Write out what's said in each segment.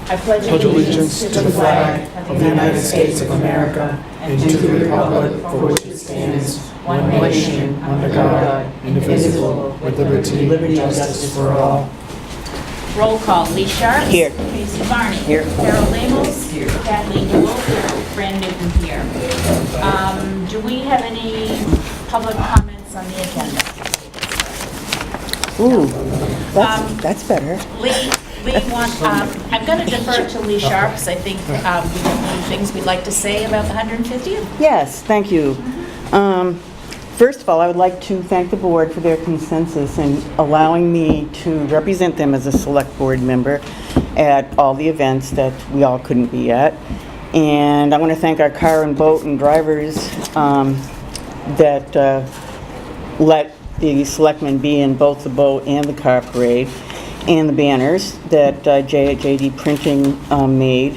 I pledge allegiance to the flag of the United States of America and to the republic for which it stands, one nation, under God, indivisible, with liberty and justice for all. Roll call. Lee Sharp. Here. Casey Barney. Here. Carol Lamos. Here. Kathleen DeWolf. Here. Fran Newton here. Do we have any public comments on the agenda? Ooh, that's better. Lee wants, I'm going to defer to Lee Sharp, because I think we have many things we'd like to say about the 150th. Yes, thank you. First of all, I would like to thank the board for their consensus in allowing me to represent them as a select board member at all the events that we all couldn't be at. And I want to thank our car and boat and drivers that let the selectmen be in both the boat and the car parade, and the banners that JD Printing made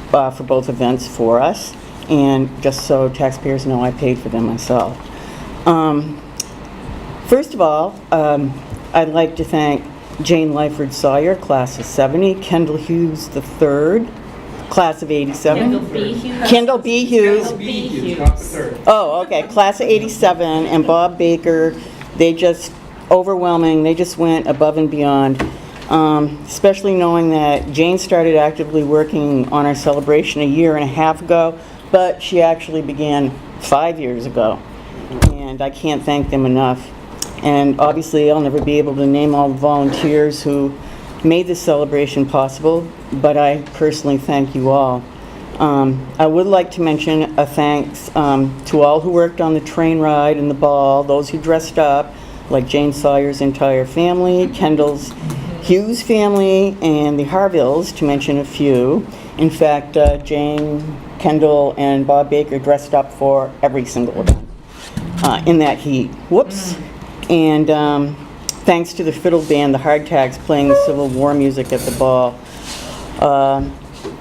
for both events for us. And just so taxpayers know, I paid for them myself. First of all, I'd like to thank Jane Lyford Sawyer, class of 70, Kendall Hughes III, class of 87. Kendall B. Hughes. Oh, okay, class of 87, and Bob Baker. They just overwhelming. They just went above and beyond, especially knowing that Jane started actively working on our celebration a year and a half ago, but she actually began 5 years ago. And I can't thank them enough. And obviously I'll never be able to name all the volunteers who made this celebration possible, but I personally thank you all. I would like to mention a thanks to all who worked on the train ride and the ball, those who dressed up, like Jane Sawyer's entire family, Kendall's Hughes family, and the Harvilles, to mention a few. In fact, Jane, Kendall, and Bob Baker dressed up for every single event in that heat. Whoops. And thanks to the fiddle band, the Hardtags, playing the Civil War music at the ball.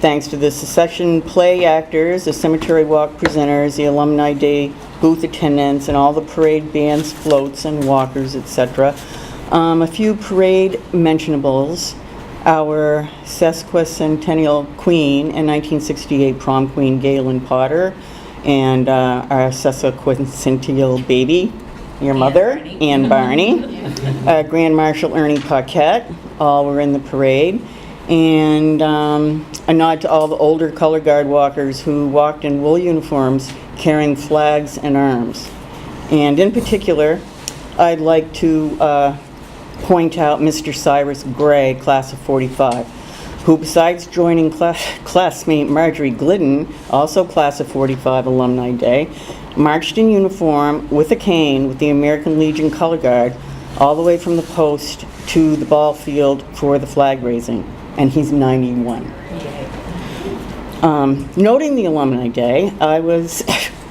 Thanks to the secession play actors, the cemetery walk presenters, the alumni day booth attendants, and all the parade bands, floats, and walkers, etc. A few parade mentionables. Our sesquicentennial queen and 1968 prom queen, Galen Potter, and our sesquicentennial baby, your mother, Ann Barney, Grand Marshal Ernie Paquette, all were in the parade. And a nod to all the older color guard walkers who walked in wool uniforms carrying flags and arms. And in particular, I'd like to point out Mr. Cyrus Gray, class of 45, who besides joining classmate Marjorie Glidden, also class of 45 Alumni Day, marched in uniform with a cane with the American Legion Color Guard all the way from the post to the ball field for the flag raising. And he's 91. Noting the Alumni Day, I was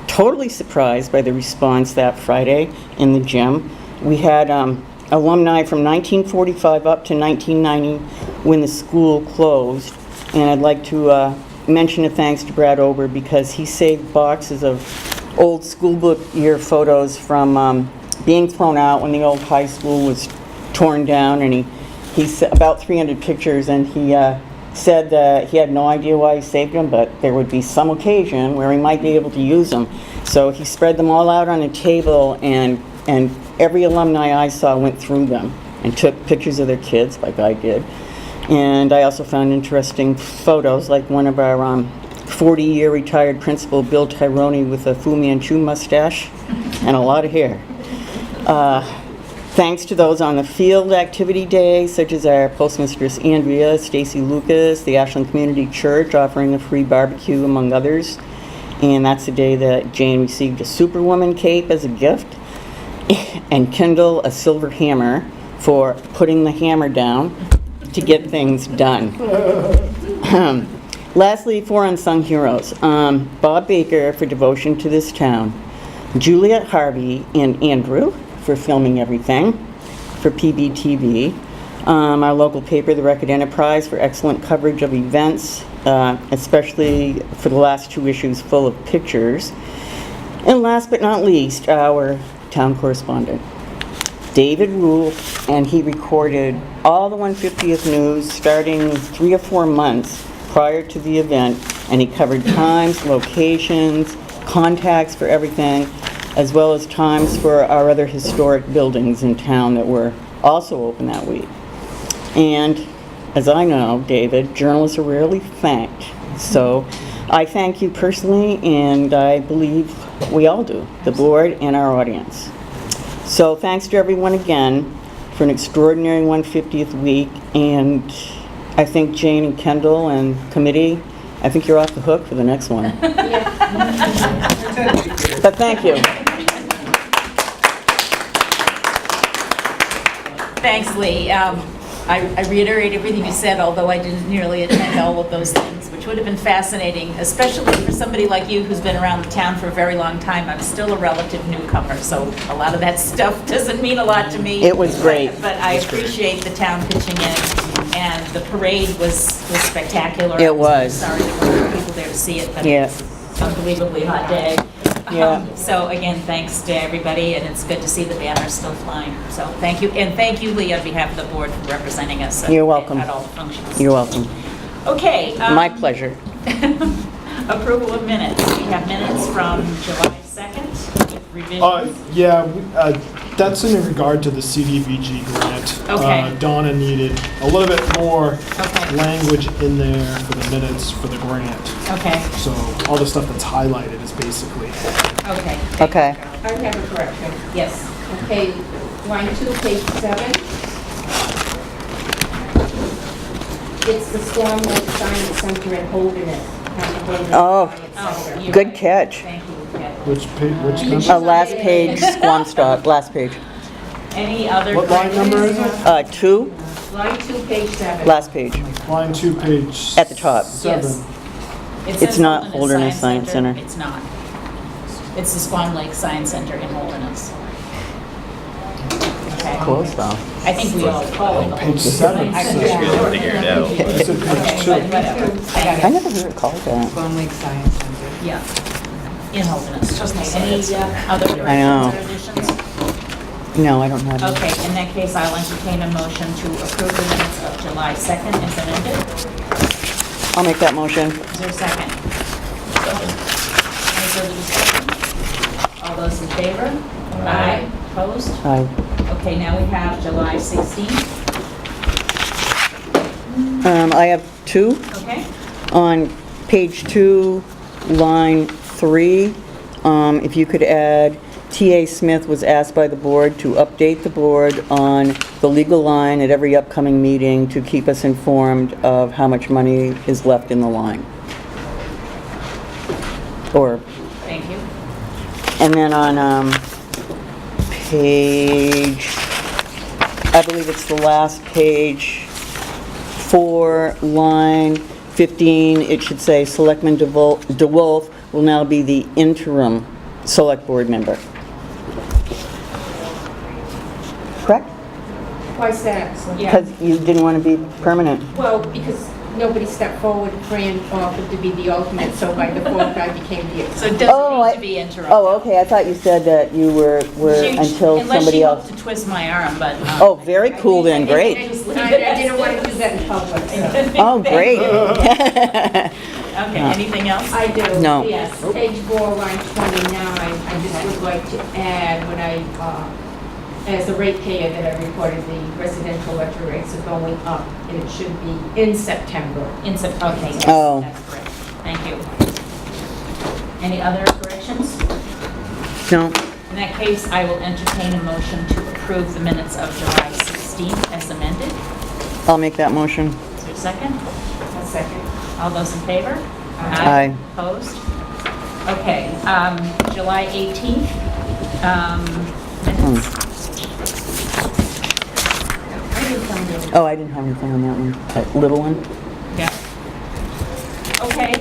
totally surprised by the response that Friday in the gym. We had alumni from 1945 up to 1990 when the school closed. And I'd like to mention a thanks to Brad Ober, because he saved boxes of old school book year photos from being thrown out when the old high school was torn down, and he about 300 pictures, and he said that he had no idea why he saved them, but there would be some occasion where he might be able to use them. So he spread them all out on a table, and every alumni I saw went through them and took pictures of their kids, like I did. And I also found interesting photos, like one of our 40-year retired principal, Bill Tyrone, with a Fu Manchu mustache and a lot of hair. Thanks to those on the field activity day, such as our postmistress Andrea, Stacy Lucas, the Ashland Community Church offering a free barbecue, among others. And that's the day that Jane received a Superwoman cape as a gift, and Kendall a silver hammer for putting the hammer down to get things done. Lastly, 4 unsung heroes. Bob Baker for devotion to this town, Juliet Harvey and Andrew for filming everything for PBTV, our local paper, the Record Enterprise, for excellent coverage of events, especially for the last 2 issues full of pictures. And last but not least, our town correspondent, David Rule, and he recorded all the 150th news starting 3 or 4 months prior to the event, and he covered times, locations, contacts for everything, as well as times for our other historic buildings in town that were also open that week. And as I know, David, journalists are rarely thanked. So I thank you personally, and I believe we all do, the board and our audience. So thanks to everyone again for an extraordinary 150th week, and I think Jane and Kendall and committee, I think you're off the hook for the next one. But thank you. Thanks, Lee. I reiterate everything you said, although I didn't nearly attend all of those things, which would have been fascinating, especially for somebody like you who's been around the town for a very long time. I'm still a relative newcomer, so a lot of that stuff doesn't mean a lot to me. It was great. But I appreciate the town pitching in, and the parade was spectacular. It was. Sorry there weren't people there to see it, but Yeah. it was an unbelievably hot day. Yeah. So again, thanks to everybody, and it's good to see the banners still flying. So thank you, and thank you, Lee, on behalf of the board for representing us You're welcome. at all the functions. You're welcome. Okay. My pleasure. Approval of minutes. We have minutes from July 2nd with revisions. Yeah, that's in regard to the CDBG grant. Okay. Donna needed a little bit more Okay. language in there for the minutes for the grant. Okay, So all the stuff that's highlighted is basically, okay. Okay. I have a correction. Yes. Okay, line 2, page 7. It's the Storm Lake Science Center in Holderness. Oh, You're good right. catch. Thank you, Kat. which number? Last page, Squamstock, last page. Any other? What line number is it? 2, Line 2, page 7. last page. Line 2, page. At the top. 7. Yes. It It's says not Holderness Science Center. It's not. It's the Swan Lake Science Center in Holderness. Okay. Close though. I think we all call it the Page Holderness. 7 I says. can Figure it out. It's at page 2. Whatever. I never heard it called that. Swan Lake Science Center. Yeah, in Holderness. Okay, any other I know. corrections or additions? No, I don't have it. Okay, in that case, I'll entertain a motion to approve the minutes of July 2nd as amended. I'll make that motion. Is there a second? Any further discussion? All those in favor? Aye. Opposed? Aye. Okay, now we have July 16th, I have 2. okay? On page 2, line 3, if you could add, T.A. Smith was asked by the board to update the board on the legal line at every upcoming meeting to keep us informed of how much money is left in the line. Or, Thank you. and then on page, I believe it's the last page, 4, line 15, it should say Selectman DeWolf will now be the interim select board member. Correct? Why is that? Yeah. Because you didn't want to be permanent. Well, because nobody stepped forward, Fran offered to be the alternate, so by default I became the... So it doesn't need to be interim. Oh, okay, I thought you said that you were She- until Unless somebody she else. hoped to twist my arm, but. Oh, very cool then, I great. didn't want to do that in public, so... Oh, great. Okay, anything else? I do. No. Yes, page 4, line 29, I just would like to add when as a ratepayer that I reported the residential electric rates are going up, and it should be in September. Okay, yes, Oh. that's correct. Thank you. Any other corrections? No, In that case, I will entertain a motion to approve the minutes of July 16th as amended. I'll make that motion. Is there a second? A second. All those in favor? Aye. Opposed? Okay, July 18th, minutes. Where did it come in? Oh, I didn't have anything on that one. That little one? Yeah. Okay,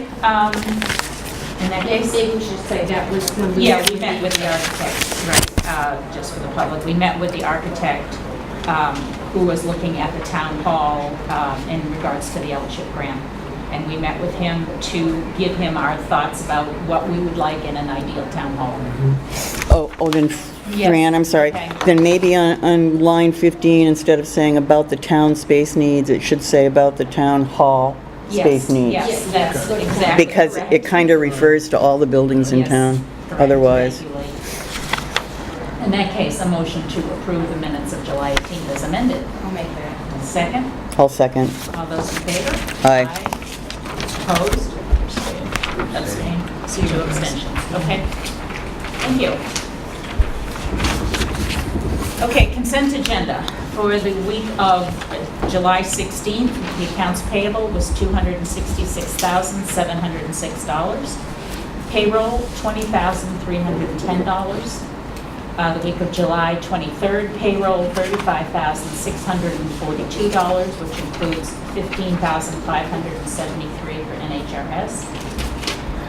in that case, Maybe we should say that was when we... yeah, we met with the architect, right, just for the public. We met with the architect who was looking at the town hall in regards to the L-chip grant. And we met with him to give him our thoughts about what we would like in an ideal town hall. Oh, then, Yes, Fran, I'm sorry. okay. Then maybe on line 15, instead of saying about the town space needs, it should say about the town hall space needs. Yes, that's exactly Because correct. it kind of refers to all the buildings in Yes, town, correct, otherwise. regulate. In that case, a motion to approve the minutes of July 18th as amended. I'll make that. Second, I'll second. all those in favor? Aye. Opposed? Abstained? Two abstentions. Okay. Thank you. Okay, consent agenda. For the week of July 16th, the accounts payable was $266,706. Payroll, $20,310. The week of July 23rd, payroll, $35,642, which includes $15,573 for NHRS.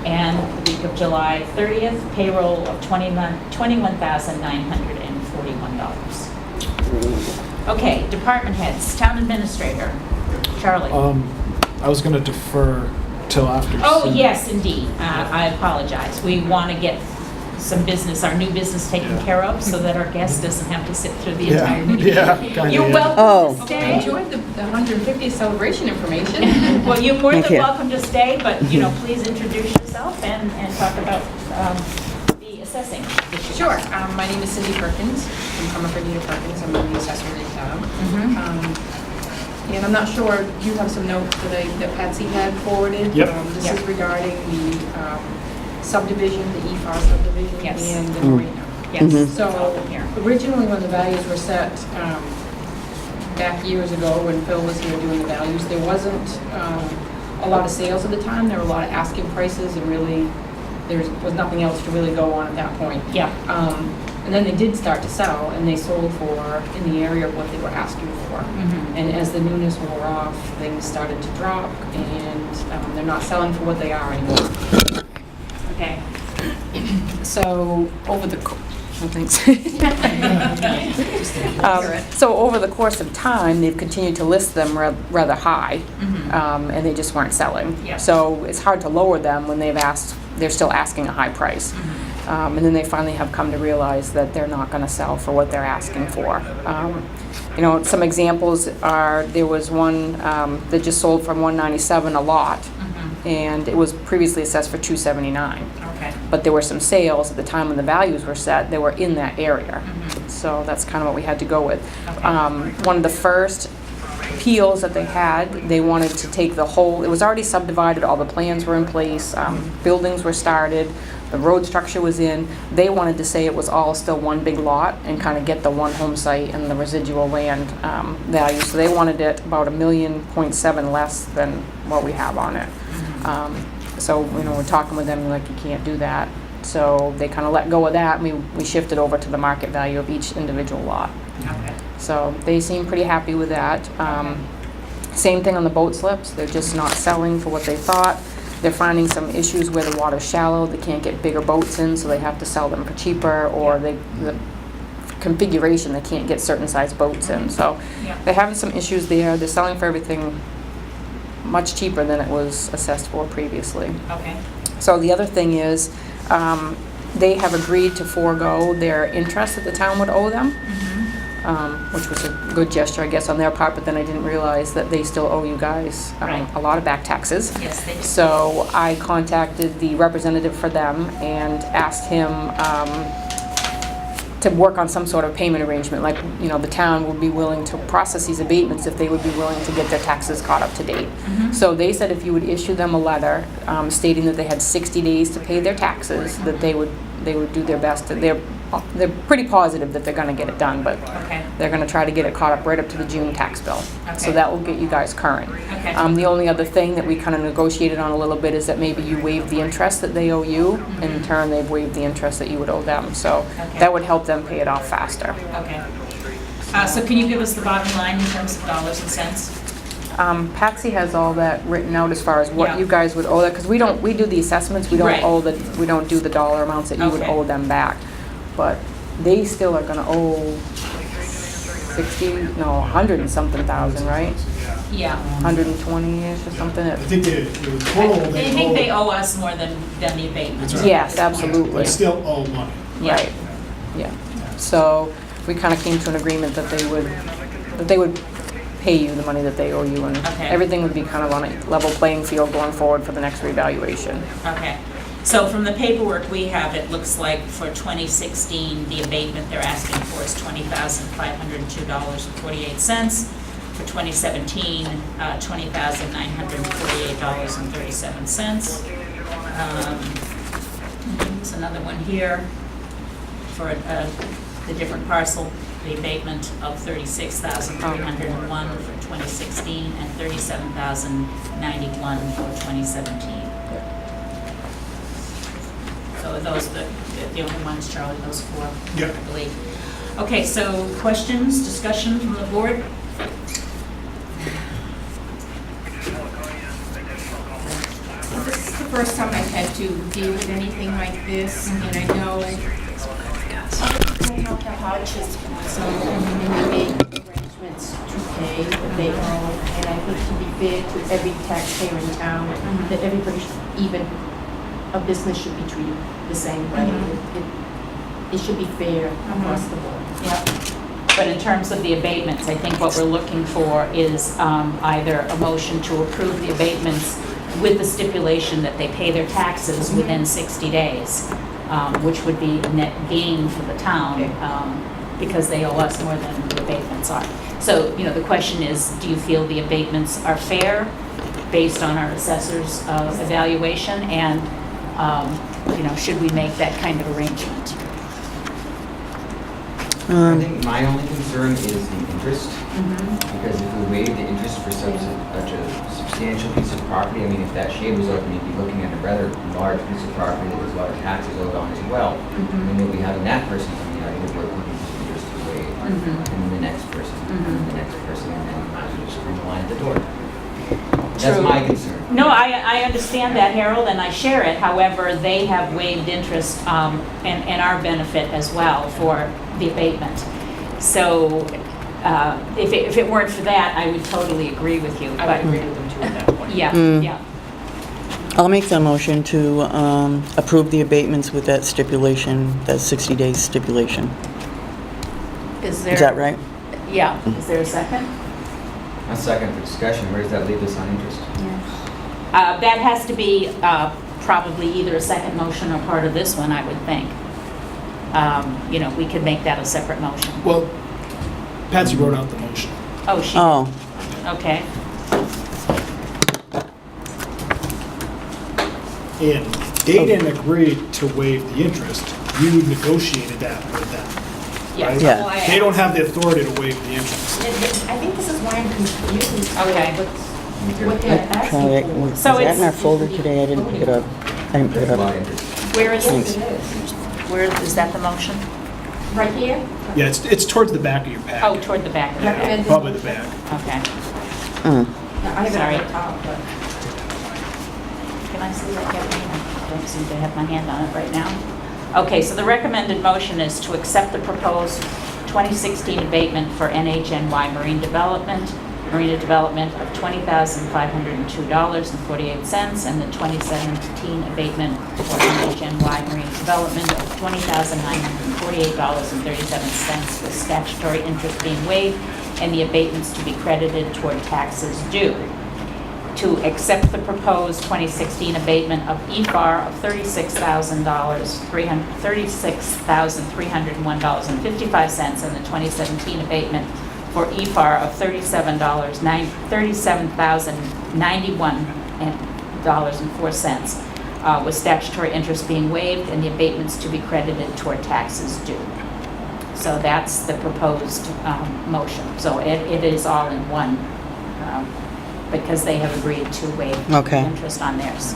And the week of July 30th, payroll of $21,941. Okay, department heads, town administrator, Charlie. I was gonna defer till after. Oh, Cindy. yes, indeed. I apologize. We want to get some business, our new business taken care of so that our guest doesn't have to sit through the Yeah, entire meeting. yeah, kinda, You're yeah. welcome Oh. to I stay. enjoyed the 150th celebration information. Well, you're more Thank than you. welcome to stay, but, please introduce yourself and talk about the assessing issue. Sure. My name is Cindy Perkins. I'm from Fredina Perkins. I'm the assessor in town. And I'm not sure, you have some notes that Patsy had forwarded. Yep. This Yep. is regarding the subdivision, the EFAR subdivision Yes. and the marina. Yes. Mhm. So originally, when the values were set back years ago, when Phil was here doing the values, there wasn't a lot of sales at the time. There were a lot of asking prices, and really there was nothing else to really go on at that point. Yeah. And then they did start to sell, and they sold for in the area of what they were asking for. Mhm. And as the newness wore off, things started to drop, and they're not selling for what they are anymore. Okay. So over the so over the course of time, they've continued to list them rather high, and they just weren't selling. Yeah. So it's hard to lower them when they're still asking a high price. And then they finally have come to realize that they're not going to sell for what they're asking for. Some examples are, there was one that just sold from $197 a lot, and it was previously assessed for $279. Okay. But there were some sales at the time when the values were set, they were in that area. So that's kind of what we had to go with. Okay. One of the first appeals that they had, they wanted to take the whole, it was already subdivided, all the plans were in place, buildings were started, the road structure was in. They wanted to say it was all still one big lot and kind of get the one home site and the residual land value. So they wanted it about $1.7 million less than what we have on it. So, we're talking with them, like, you can't do that. So they kind of let go of that, and we shifted over to the market value of each individual lot. Okay. So they seem pretty happy with that. Same thing on the boat slips. They're just not selling for what they thought. They're finding some issues where the water's shallow. They can't get bigger boats in, so they have to sell them for cheaper, or the configuration, they can't get certain size boats in. So Yeah. they're having some issues there. They're selling for everything much cheaper than it was assessed for previously. Okay. So the other thing is, they have agreed to forego their interest that the town would owe them, which was a good gesture, I guess, on their part, but then I didn't realize that they still owe you guys Right. a lot of back taxes. Yes, they do. So I contacted the representative for them and asked him to work on some sort of payment arrangement, like, the town would be willing to process these abatements if they would be willing to get their taxes caught up to date. So they said if you would issue them a letter stating that they had 60 days to pay their taxes, that they would do their best. They're pretty positive that they're going to get it done, but Okay. they're going to try to get it caught up right up to the June tax bill. Okay. So that will get you guys current. Okay. The only other thing that we kind of negotiated on a little bit is that maybe you waive the interest that they owe you, and in turn they've waived the interest that you would owe them. So Okay. that would help them pay it off faster. Okay. So can you give us the bottom line in terms of dollars and cents? Patsy has all that written out as far as Yeah. what you guys would owe that, because we do the assessments, we Right. we don't do the dollar amounts that you would Okay. owe them back. But they still are gonna owe 100 and something thousand, right? Yeah. 120-ish or something. I think the total They think they owe us more than the abatement. That's right. Yes, absolutely. But still owe money. Yeah. Right, yeah. So we kind of came to an agreement that they would pay you the money that they owe you, and Okay. everything would be kind of on a level playing field going forward for the next revaluation. Okay, so from the paperwork we have, it looks like for 2016, the abatement they're asking for is $20,502.48. For 2017, $20,948.37. There's another one here for the different parcel, the abatement of $36,301 for 2016 and $37,091 for 2017. So those are the only ones, Charlie, those four, I believe. Okay, so questions, discussion from the board? This is the first time I've had to deal with anything like this, and I know I have to hardship, so they make arrangements to pay what they owe, and I think to be fair to every taxpayer in town, that everybody, even a business should be treated the same way. It should be fair across the board. Yep. But in terms of the abatements, I think what we're looking for is either a motion to approve the abatements with the stipulation that they pay their taxes within 60 days, which would be a net gain for the town, because they owe us more than the abatements are. So, the question is, do you feel the abatements are fair based on our assessor's evaluation? And, should we make that kind of arrangement? I think my only concern is the interest, because if we waive the interest for such a substantial piece of property, I mean, if that shade was open, you'd be looking at a rather large piece of property that was a lot of taxes owed on as well. And we'll be having that person coming out of the work looking for interest to waive, and then the next person, and then the next person, and then might as well just bring the line at the door. That's True. my concern. No, I understand that, Harold, and I share it. However, they have waived interest and our benefit as well for the abatement. So if it weren't for that, I would totally agree with you. I would agree with them too at that point. Yeah, yeah. I'll make the motion to approve the abatements with that stipulation, that 60 days stipulation. Is there? Is that right? Yeah. Is there a second? A second for discussion, where does that leave us on interest? That has to be probably either a second motion or part of this one, I would think. We could make that a separate motion. Well, Patsy wrote out the motion. Oh, she, Oh, okay. And they didn't agree to waive the interest. You negotiated that with them. Yes. Yeah. Well, They don't have the authority to waive the interest. I think this is why I'm confused. Okay. What they're try asking it. for. Was So that it's- in our folder today? I didn't pick it up. I didn't pick There's it a lot up. of interest. Where is Thanks. it? Where is that the motion? Right here? Yeah, it's towards the back of your Oh, packet. toward the back of the Recommended Probably the motion. back. Okay. Mm. No, I have it Sorry. on the top, but. Can I see that, Kathleen? I don't seem to have my hand on it right now. Okay, so the recommended motion is to accept the proposed 2016 abatement for NHNY Marina Development of $20,502.48, and the 2017 abatement for NHNY Marina Development of $20,948.37 with statutory interest being waived and the abatements to be credited toward taxes due. To accept the proposed 2016 abatement of EFAR of $36,301.55 and the 2017 abatement for EFAR of $37,091.04 with statutory interest being waived and the abatements to be credited toward taxes due. So that's the proposed motion. So it is all in one, because they have agreed to waive Okay. interest on theirs.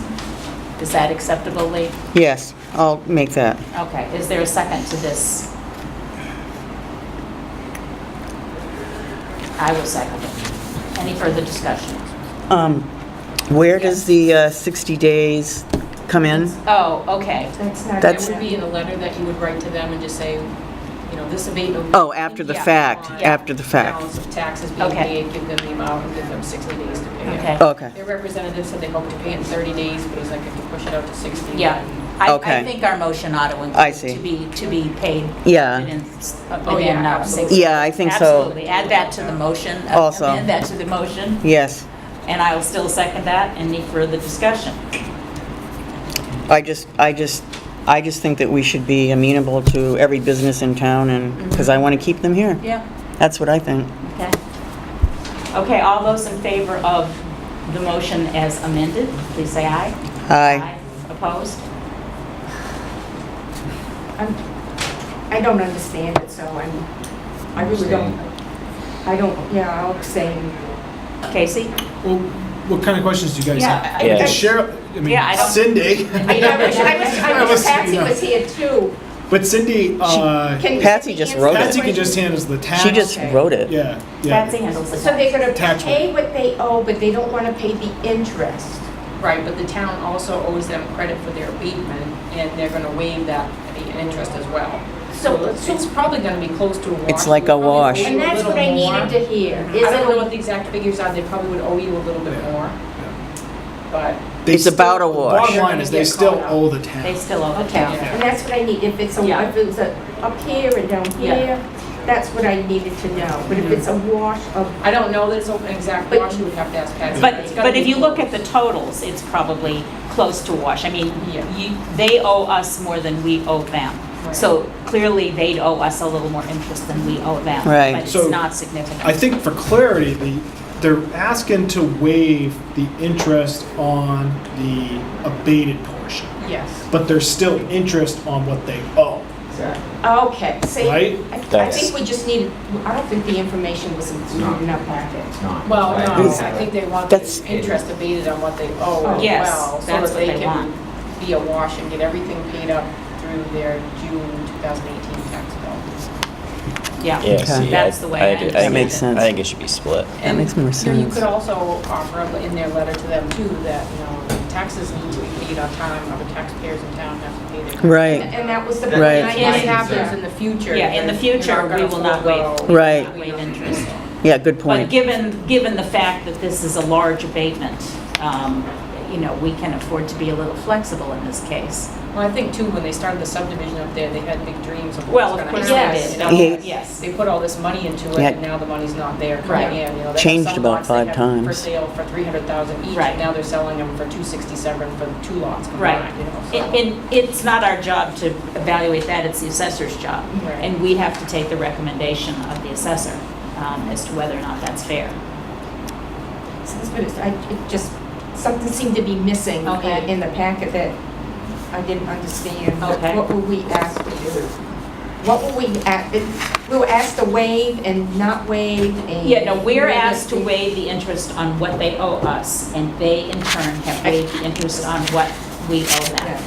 Is that acceptable, Lee? Yes, I'll make that. Okay, is there a second to this? I will second it. Any further discussion? Where does the 60 days come in? Oh, okay. That's not. That's- It would be in the letter that you would write to them and just say, this abatement. Oh, after the Yeah. fact, Yeah. after the fact. Balance of taxes being Okay. paid, give them the amount, and give them 60 days to pay it. Okay. Okay, Their representative said they hope to pay it in 30 days, but he's like, if you push it out to 60. Yeah. then- I Okay. think our motion ought to I include see. to be paid. Yeah. within, Oh, yeah, absolutely. Yeah, I think so. Absolutely. Add that to the motion. Also. Amend that to the motion, Yes. and I will still second that. Any further discussion? I just think that we should be amenable to every business in town, and, because I want to keep them here. Yeah. That's what I think. Okay. Okay, all those in favor of the motion as amended, please say aye. Aye. Opposed? I don't understand it, so I really don't, yeah, I'll abstain. Casey? Well, what kind of questions do you guys Yeah, have? I- The I- sheriff, I mean, Yeah, I don't- Cindy. I wish Patsy was here too. But Cindy, Can you Patsy get the just answer? wrote it. Patsy can just handles the tax. She just Okay. wrote it. Yeah, Patsy yeah. handles the So they're gonna Tax pay what they owe, but they don't wanna pay the interest. Right, but the town also owes them credit for their abatement, and they're gonna waive that, the interest as well. So it's probably gonna be close to a wash. It's like a We'll probably wash. owe you And a that's little what I more. needed to hear. I don't know Is what the exact figures are, they probably would owe you a little bit more, but. They It's about a the wash. Bottom line is they Get still caught up. owe the They town. still owe the Okay, town. and that's what I need, if it's Yeah. if it's up here and down Yeah. here, that's what I needed to know. But if it's a wash of, I don't know that it's an exact But- wash, you would have to ask Patsy. It's gotta But be if you look close. at the totals, it's probably close to wash. I mean, Yeah. they owe us more than we owe them. Right. So clearly, they'd owe us a little more interest than we owe them. Right. But it's So, not significant. I think for clarity, they're asking to waive the interest on the abated portion, Yes. but there's still interest on what they owe, okay, see, right? I That's- think we just needed, I don't think the information was included in our packet. It's not. Well, Right. no, Is- I think they want That's- the interest abated on what they owe as Yes, well, so that's that what they they can want. be a wash and get everything paid up through their June 2018 tax bill. Yeah, Yeah, see, that's the way I think it- understand That makes it. sense. I think it should be split. That makes more You sense. could also offer in their letter to them too, that, taxes need to be paid on time, other taxpayers in town have to pay their taxes. Right, And that was the. Right. And if this happens in the future. Yeah, in the then you're future, we gonna will not forego- waive. Right. not waive interest. yeah, good But point. given the fact that this is a large abatement, we can afford to be a little flexible in this case. Well, I think too, when they started the subdivision up there, they had big dreams of Well, what of was course gonna they happen. did. you know? Yes. They put all this money into it, Yeah. and now the money's not there Right. coming in, they have Changed some about lots they 5 have times. For sale for 300,000 each, Right. and now they're selling them for 267 for 2 lots Right. combined, so. And it's not our job to evaluate that, it's the assessor's job. Right. And we have to take the recommendation of the assessor as to whether or not that's fair. But it just, something seemed to be missing Okay. in the packet that I didn't understand. Okay. What were we asked to do? What were we asked, we were asked to waive and not waive and. Yeah, no, we're asked to waive the interest on what they owe us, and they in turn have waived the interest on what we owe them.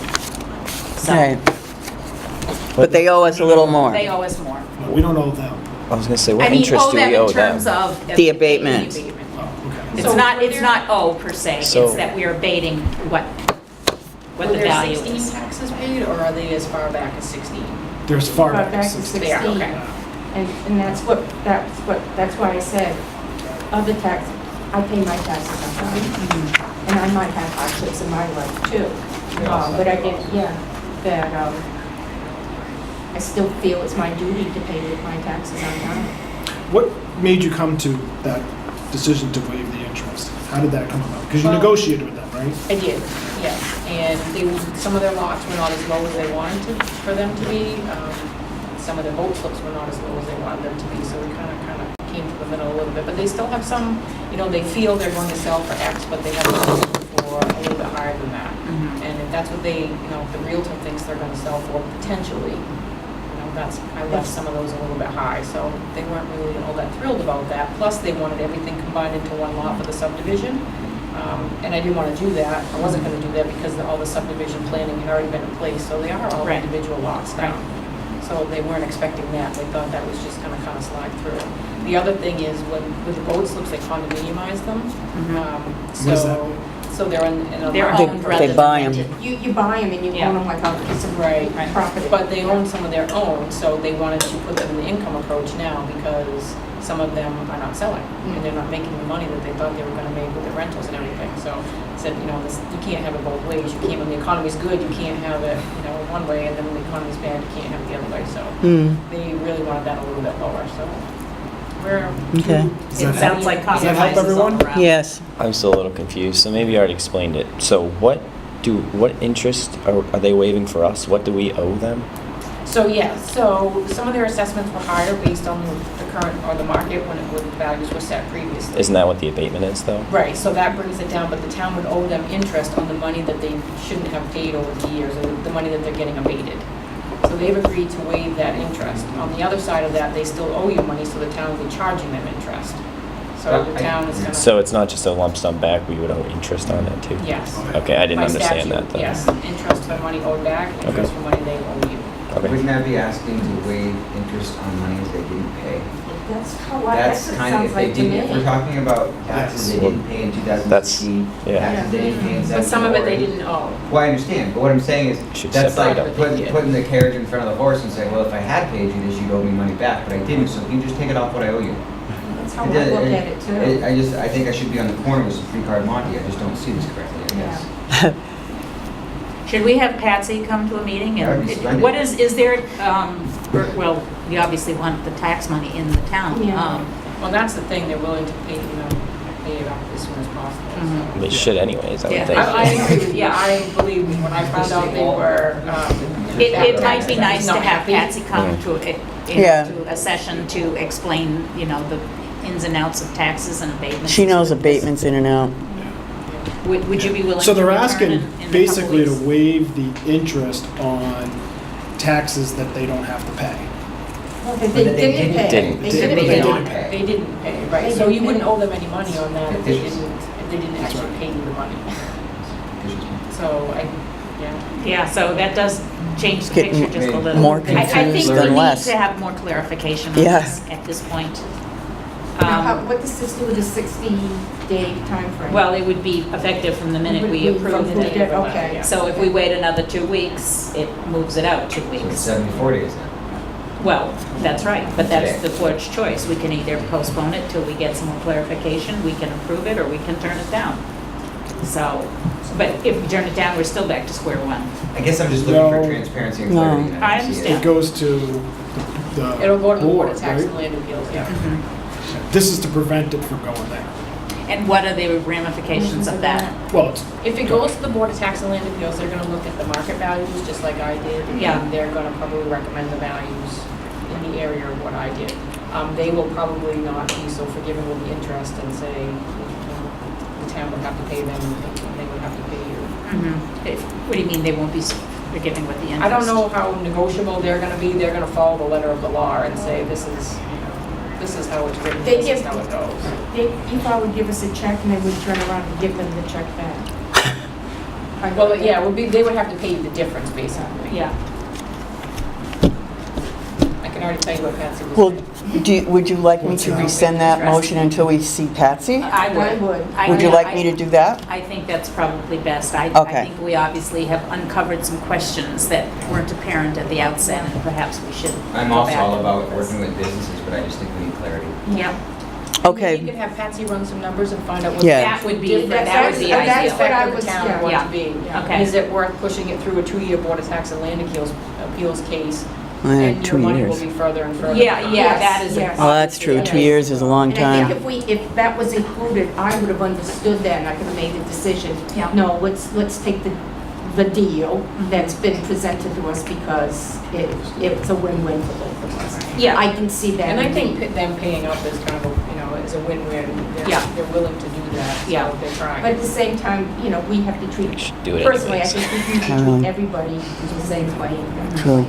So Right. But they owe us a little more. they owe us more. No, we don't owe them. I was gonna say, I what mean, interest owe do them we owe in them? terms of. The abatement. Oh, okay. It's So not, for it's their- not owe per se, So- it's that we are abating what Were the there value 16 is. taxes paid, or are they as far back as 16? There's far Far back back as to 16. They are, 16. okay. And that's why I said, other tax, I pay my taxes on time. And I might have hardships in my life too. But I did, that, I still feel it's my duty to pay my taxes on time. What made you come to that decision to waive the interest? How did that come about? Because you Well- negotiated with them, right? I did, yes, and some of their lots were not as low as they wanted for them to be. Some of their boat slips were not as low as they wanted them to be, so we kind of came to the middle a little bit. But they still have some, they feel they're going to sell for X, but they have a listing for a little bit higher than that. And if that's what they, if the realtor thinks they're going to sell for potentially, I left some of those a little bit high, so they weren't really all that thrilled about that. Plus, they wanted everything combined into one lot for the subdivision. And I didn't want to do that. I wasn't going to do that because all the subdivision planning had already been in place, so they are all Right. individual lots now. So they weren't expecting that. They thought that was just going to kind of slide through. The other thing is with the boat slips, they condominiumize them. What does that mean? So they're in a They're market. owned rather They than buy 'em. rented. You buy them and you Yeah. own them like a piece of Right. property. But they own some of their own, so they wanted to put them in the income approach now because some of them are not selling and they're not making the money that they thought they were gonna make with the rentals and everything. So I said, you can't have it both ways. You can't, when the economy's good, you can't have it, one way, and then when the economy's bad, you can't have it the other way. So they really wanted that a little bit lower, so we're. Okay. It sounds like Does that help compromises all everyone? around. Yes. I'm still a little confused, so maybe you already explained it. So what interest are they waiving for us? What do we owe them? So, yeah, so some of their assessments were higher based on the current, or the market when the values were set previously. Isn't that what the abatement is, though? Right, so that brings it down, but the town would owe them interest on the money that they shouldn't have paid over the years, or the money that they're getting abated. So they've agreed to waive that interest. On the other side of that, they still owe you money, so the town will be charging them interest. So the town is gonna. So it's not just a lump sum back, we would owe interest on it, too? Yes. Okay, I didn't By understand statute, that, though. yes, interest for money owed back, interest for money they owe you. Okay. Wouldn't that be asking to waive interest on monies they didn't pay? That's how That's it kind of, sounds if they like to didn't, if we're me. talking about taxes they didn't pay in 2016, yeah. taxes they didn't pay in 2017. But some of it they didn't owe. Well, I understand, but what I'm saying is, Should that's separate like out. putting the carriage in front of the horse and saying, well, if I had paid you this, you'd owe me money back, but I didn't, so can you just take it off what I owe you? That's how I look at it too. I think I should be on the corner with some free card Monty, I just don't see this correctly, I guess. Should we have Patsy come to a meeting? That'd be And splendid. what is there, well, you obviously want the tax money in the town. Yeah. Well, that's the thing, they're willing to pay, pay it off as soon as possible. so. They should anyways, I would Yeah. think. I agree with you, I believe me, when I found out they were. It might be nice to not have happy. Patsy come to Yeah. to a session to explain, the ins and outs of taxes and abatements. She knows abatements in and out. Would you be willing to So they're return asking in a couple basically to weeks? waive the interest on taxes that they don't have to pay. Well, They didn't pay. Didn't. They Didn't. didn't They pay. didn't pay. They didn't pay, right, They so didn't you wouldn't pay. owe them any money on that if they Fictitious. didn't actually pay you the money. So, yeah. Yeah, so that does change the Getting picture just a little. more I think confused we than need less. to have more clarification on Yeah. this at this point. Now, what does this do with the 60-day timeframe? Well, it would be effective from the minute we approved approved it. Okay. So if we wait another 2 weeks, it moves it out 2 So it's weeks. 74 days now. Well, that's right, but that's Okay. the board's choice. We can either postpone it till we get some more clarification, we can approve it, or we can turn it down. So, but if we turn it down, we're still back to square one. I guess I'm just looking for No. transparency and No. clarity. and I don't see it. understand. It goes to the It'll go to the Board of board, Tax right? and Land Appeals, yeah. This is to prevent it from going there. And what are the ramifications of that? Well, it's, If it goes to the Board of Tax and Land Appeals, they're gonna look at the market values, just like I did. Yeah. And they're gonna probably recommend the values in the area of what I did. They will probably not be so forgiving with the interest and say, the town would have to pay them, and they would have to pay you. What do you mean they won't be forgiving with the interest? I don't know how negotiable they're gonna be, they're gonna follow the letter of the law and say, this is how it's written, They this is give- how it goes. You probably would give us a check and then we'd turn around and give them the check back. Well, yeah, it would be, they would have to pay you the difference, basically. Yeah. I can already tell you what Patsy was Well, saying. would you like me to rescind that motion until we see Patsy? I would. Would you like me to do that? I think that's probably best. I Okay. think we obviously have uncovered some questions that weren't apparent at the outset, and perhaps we should I'm go also back all and about look at this. working with businesses, but I just think we need clarity. Yeah, You Okay, could have Patsy run some numbers and find out what. Yeah. that would be, Different- that would be that's ideal. what I the was- town yeah. would Yeah. want to be. Okay. And is it worth pushing it through a 2-year Board of Tax and Land Appeals case? And 2 your money will years. be further and further. Yeah, behind. yeah, that is. Yes. Well, that's true, 2 years is a long And I time. think if that was included, I would have understood that and I could have made the decision. Yeah. No, let's take the deal that's been presented to us because it's a win-win for both of us. Yeah. I can see that. And I think them paying up is kind of, is a win-win. Yeah. They're willing to do that, Yeah. so they're trying. But at the same time, we have to treat, Should do it personally, I anyways. think we need to treat everybody the same way. True.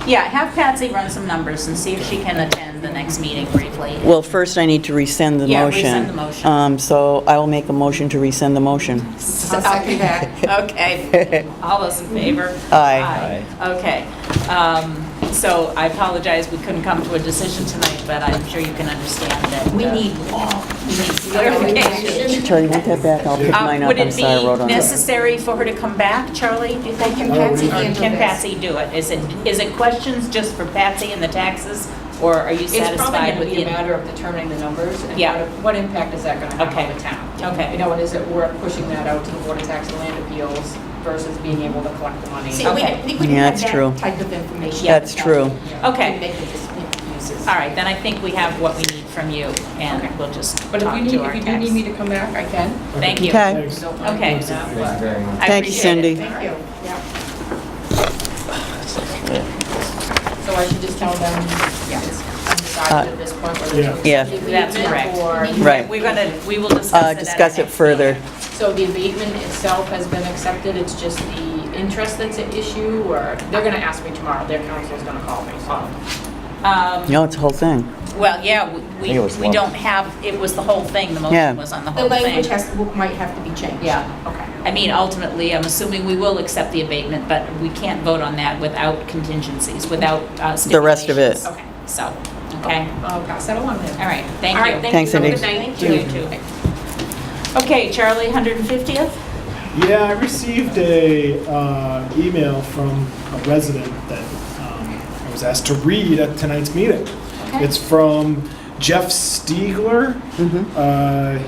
Yeah, have Patsy run some numbers and see if she can attend the next meeting briefly. Well, first I need to rescind the Yeah, motion. rescind the motion. So I will make a motion to rescind the motion. I'll second that. Okay, all those in favor? Aye. Okay, So I apologize, we couldn't come to a decision tonight, but I'm sure you can understand that we need clarification. Charlie, want that back? I'll pick mine up. Would I'm it sorry, I wrote be on it. necessary for her to come back, Charlie, do you think? Can Patsy handle Can this? Patsy do it? Is it questions just for Patsy and the taxes, or are you It's probably satisfied going to with be a the? matter of determining the numbers and Yeah. what impact is that going to have Okay. on the town? Okay. You know, and is it worth pushing that out to the Board of Tax and Land Appeals versus being able to collect the money? See, Okay. we Yeah, have that's that true. type of information. That's true. Okay. To make the uses. All right, then I think we have what we need from you, and Okay. we'll just But if talk you need, to our if you do need me tax. to come back, I can. Thank you. Okay. Thanks. Don't mind Okay. doing that, Thank you but- very much. I Thank you, appreciate it. Cindy. Thank you, yeah. So I should just tell them, yeah, it's undecided at this point whether Yeah. to Yeah. accept the That's abatement correct. or. Right. We will discuss it at our Discuss it next further. meeting. So the abatement itself has been accepted, it's just the interest that's at issue, or they're gonna ask me tomorrow, their counsel's gonna call me, so. No, it's a whole thing. Well, yeah, think it was we lump. don't have, it was the whole thing, the Yeah. motion was on the The whole language thing. might have to be changed. Yeah. Okay. I mean, ultimately, I'm assuming we will accept the abatement, but we can't vote on that without contingencies, without stipulations. The rest of it. Okay, so, okay, I'll pass that along then. all right, thank All right, you. thank Thanks, you. Have a Cindy. good night. Thank you. Okay, Charlie, 150th? Yeah, I received a email from a resident that I was asked to read at tonight's meeting. Okay. It's from Jeff Stiegler.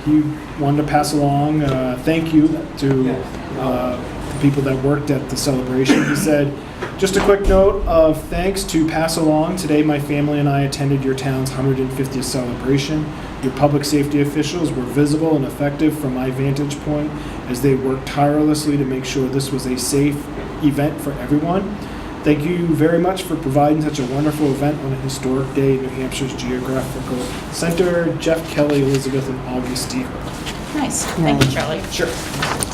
He wanted to pass along thank you to the people that worked at the celebration. He said, just a quick note of thanks to pass along. Today my family and I attended your town's 150th celebration. Your public safety officials were visible and effective from my vantage point as they worked tirelessly to make sure this was a safe event for everyone. Thank you very much for providing such a wonderful event on a historic day in New Hampshire's geographical center. Jeff Kelly, Elizabeth, and August Stiegler. Nice, thank you, Charlie. Sure.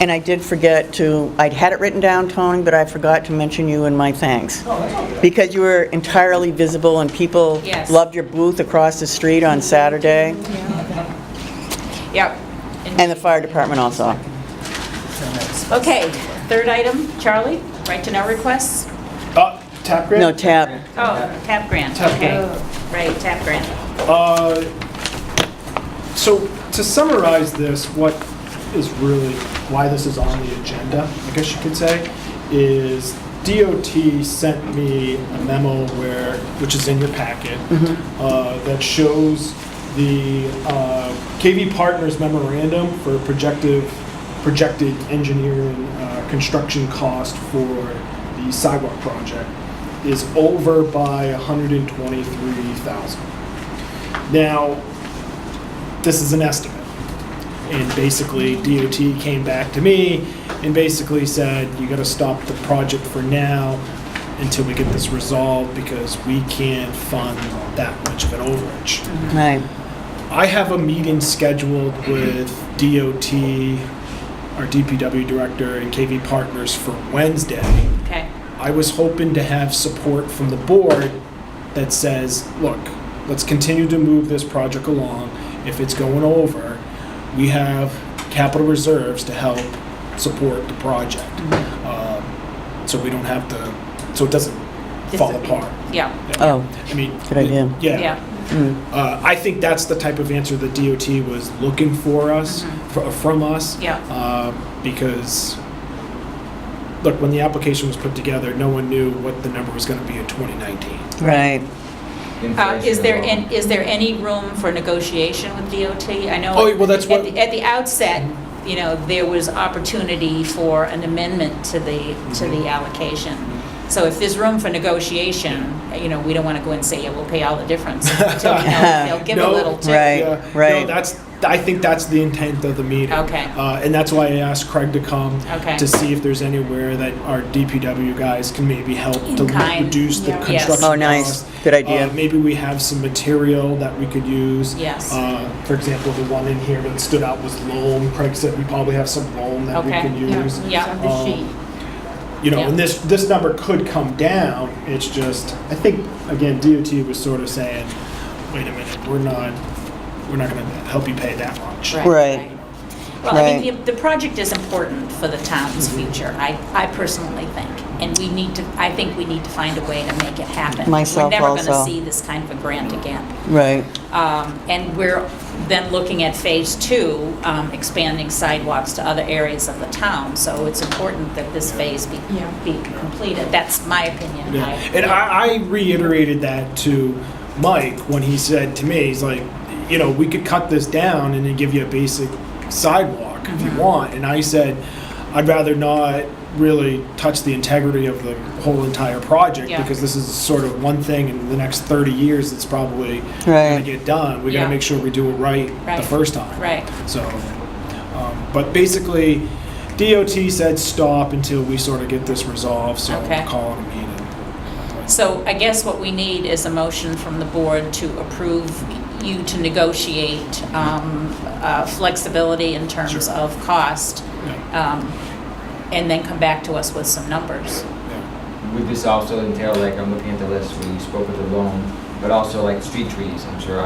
And I did forget to, I'd had it written down, Tony, but I forgot to mention you in my thanks. Because you were entirely visible and people Yes. loved your booth across the street on Saturday. Yep. And the fire department also. Okay, third item, Charlie, right to know requests? Tap grant? No, tap. Oh, TAP grant, TAP okay. grant. Right, TAP grant. So to summarize this, what is really, why this is on the agenda, I guess you could say, is DOT sent me a memo which is in your packet, that shows the KV Partners memorandum for projected engineering construction cost for the sidewalk project is over by $123,000. Now, this is an estimate. And basically, DOT came back to me and basically said, you gotta stop the project for now until we get this resolved because we can't fund that much of an overage. Right. I have a meeting scheduled with DOT, our DPW director, and KV Partners for Wednesday. Okay, I was hoping to have support from the board that says, look, let's continue to move this project along. If it's going over, we have capital reserves to help support the project. So we don't have to, so it doesn't fall Disappear. apart. yeah, Oh, I mean. Good idea. yeah. I think that's the type of answer that DOT was looking for us, from us. Yeah. Because, look, when the application was put together, no one knew what the number was going to be in 2019. right. Is there Inflation is there any room for negotiation with DOT? I know. Oh, well, that's what- At the outset, you know, there was opportunity for an amendment to the allocation. So if there's room for negotiation, you know, we don't want to go and say, yeah, we'll pay all the difference until we know they'll give a No. little too. Right. Yeah. No, I think that's the intent of the meeting. Okay. And that's why I asked Craig to come. Okay. To see if there's anywhere that our DPW guys can maybe help In to kind. reduce the Yeah. construction Yes. Oh, nice. costs. Good idea. Maybe we have some material that we could use. Yes. For example, the one in here that stood out was loam. Craig said we probably have some loam that we Okay. can use. Yeah. On the sheet. You know, Yeah. and this number could come down. It's just, I think, again, DOT was sort of saying, wait a minute, we're not going to help you pay that much. Right. Well, I Right. mean, the project is important for the town's future, I personally think. And I think we need to find a way to make it happen. Myself We're never going to also. see this kind of a grant again. Right. And we're then looking at phase 2, expanding sidewalks to other areas of the town. So it's important that this phase be completed. That's my opinion. Yeah. And I reiterated that to Mike when he said to me, he's like, you know, we could cut this down and then give you a basic sidewalk if you want. And I said, I'd rather not really touch the integrity of the whole entire project because this is sort of one thing in the next 30 years that's probably going to get done. We got to make sure we do it right the first time. Right. So, but basically, DOT said stop until we sort of get this resolved. So Okay. I'm calling a meeting. So I guess what we need is a motion from the board to approve you to negotiate flexibility in terms of cost, and then come back to us with some numbers. Would this also entail, like, I'm looking at the list where you spoke of the loan, but also like street trees, I'm sure.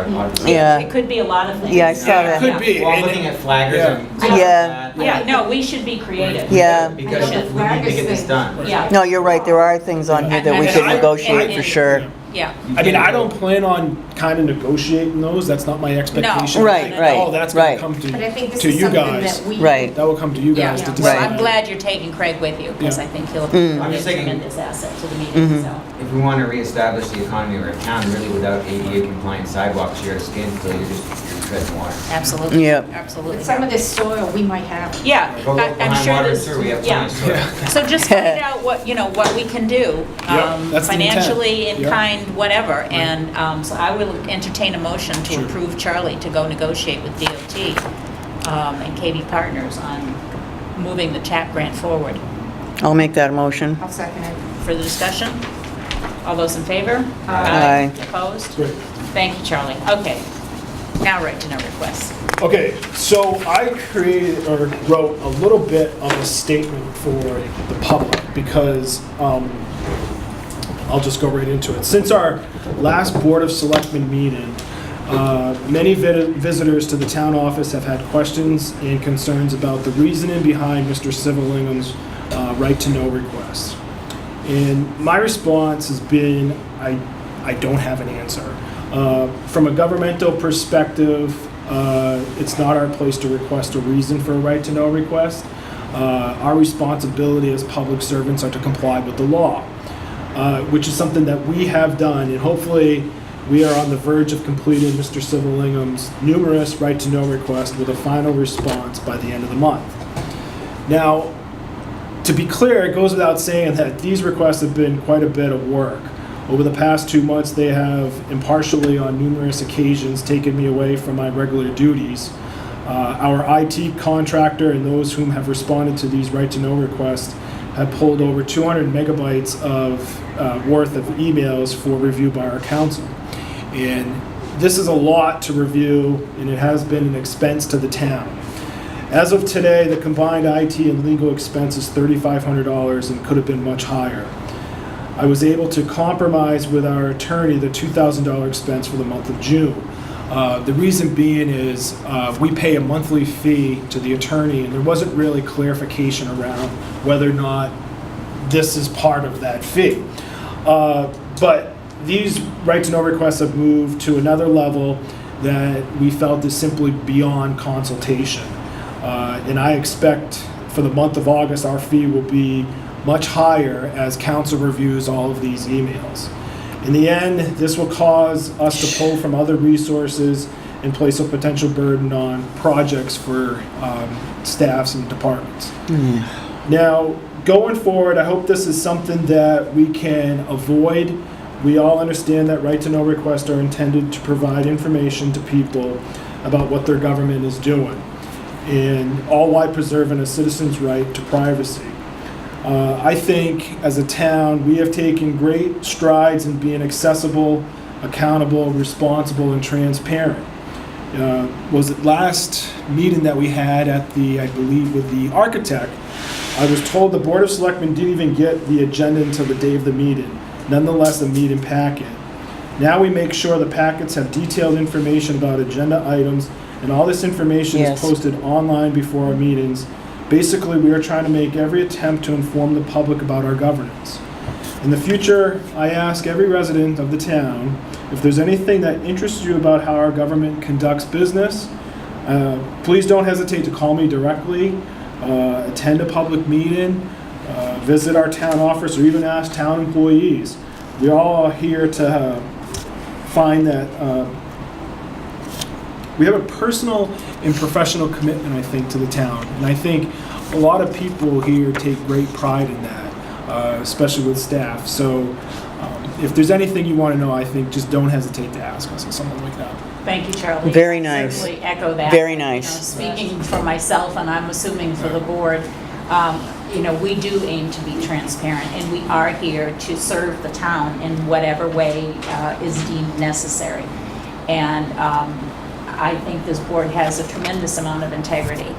Yeah. It could be a lot of things. Yeah, I saw It that. could be. Well, I'm and looking it- at flaggers Yeah. and stuff like Yeah. that. Yeah, no, we should be creative. Yeah. Because I know the we need to get this flaggers done. Yeah. No, you're right. There are things on here that we And- could and- negotiate and- for sure. Yeah. I mean, I don't plan on kind of negotiating those. That's not my expectation. No. Right, right, Oh, that's going right. to come But I think this to is you something guys. that we. Right. That will come to you Yeah, guys to well, decide. I'm glad you're taking Craig with you, because Yeah. I think he'll Mm. be I'm a just thinking- tremendous asset to the meeting, so. If we want to reestablish the economy of our town, really without ADA compliant sidewalks, you're at a standstill, you're treading water. Absolutely. Yep. Absolutely. Some of this soil we might have. Yeah, Go look I'm behind sure water there's, sewer, we have yeah. plenty of soil. So just find out what, what we can do, that's the intent. financially, in Yeah. kind, whatever. And so I will entertain a motion to Sure. approve Charlie to go negotiate with DOT and KB Partners on moving the TAP grant forward. I'll make that a motion. I'll second it. Further discussion? All those in favor? Aye. Opposed? Great. Thank you, Charlie. Okay, now right to know requests. Okay, so I created or wrote a little bit of a statement for the public because I'll just go right into it. Since our last Board of Selectmen meeting, many visitors to the town office have had questions and concerns about the reasoning behind Mr. Civilingham's right-to-know request. And my response has been, I don't have an answer. From a governmental perspective, it's not our place to request a reason for a right-to-know request. Our responsibility as public servants are to comply with the law, which is something that we have done, and hopefully we are on the verge of completing Mr. Civilingham's numerous right-to-know requests with a final response by the end of the month. Now, to be clear, it goes without saying that these requests have been quite a bit of work. Over the past 2 months, they have impartially, on numerous occasions, taken me away from my regular duties. Our IT contractor and those whom have responded to these right-to-know requests have pulled over 200 megabytes of worth of emails for review by our council. And this is a lot to review, and it has been an expense to the town. As of today, the combined IT and legal expense is $3,500 and could have been much higher. I was able to compromise with our attorney the $2,000 expense for the month of June. The reason being is we pay a monthly fee to the attorney, and there wasn't really clarification around whether or not this is part of that fee. But these right-to-know requests have moved to another level that we felt is simply beyond consultation. And I expect for the month of August, our fee will be much higher as council reviews all of these emails. In the end, this will cause us to pull from other resources and place a potential burden on projects for staffs and departments. Now, going forward, I hope this is something that we can avoid. We all understand that right-to-know requests are intended to provide information to people about what their government is doing, and all while preserving a citizen's right to privacy. I think as a town, we have taken great strides in being accessible, accountable, responsible, and transparent. Was it last meeting that we had at I believe, with the architect, I was told the Board of Selectmen didn't even get the agenda until the day of the meeting, nonetheless a meeting packet. Now we make sure the packets have detailed information about agenda items and all this information Yes. is posted online before our meetings. Basically, we are trying to make every attempt to inform the public about our governance. In the future, I ask every resident of the town if there's anything that interests you about how our government conducts business. Please don't hesitate to call me directly, attend a public meeting, visit our town office, or even ask town employees. We all are here to find that we have a personal and professional commitment, I think, to the town. And I think a lot of people here take great pride in that, especially with staff. So if there's anything you want to know, I think just don't hesitate to ask us or something like that. Thank you, Charlie. Very nice. Certainly echo that. Very nice. You know, speaking for myself, and I'm assuming for the board, you know, we do aim to be transparent, and we are here to serve the town in whatever way is deemed necessary. And I think this board has a tremendous amount of integrity,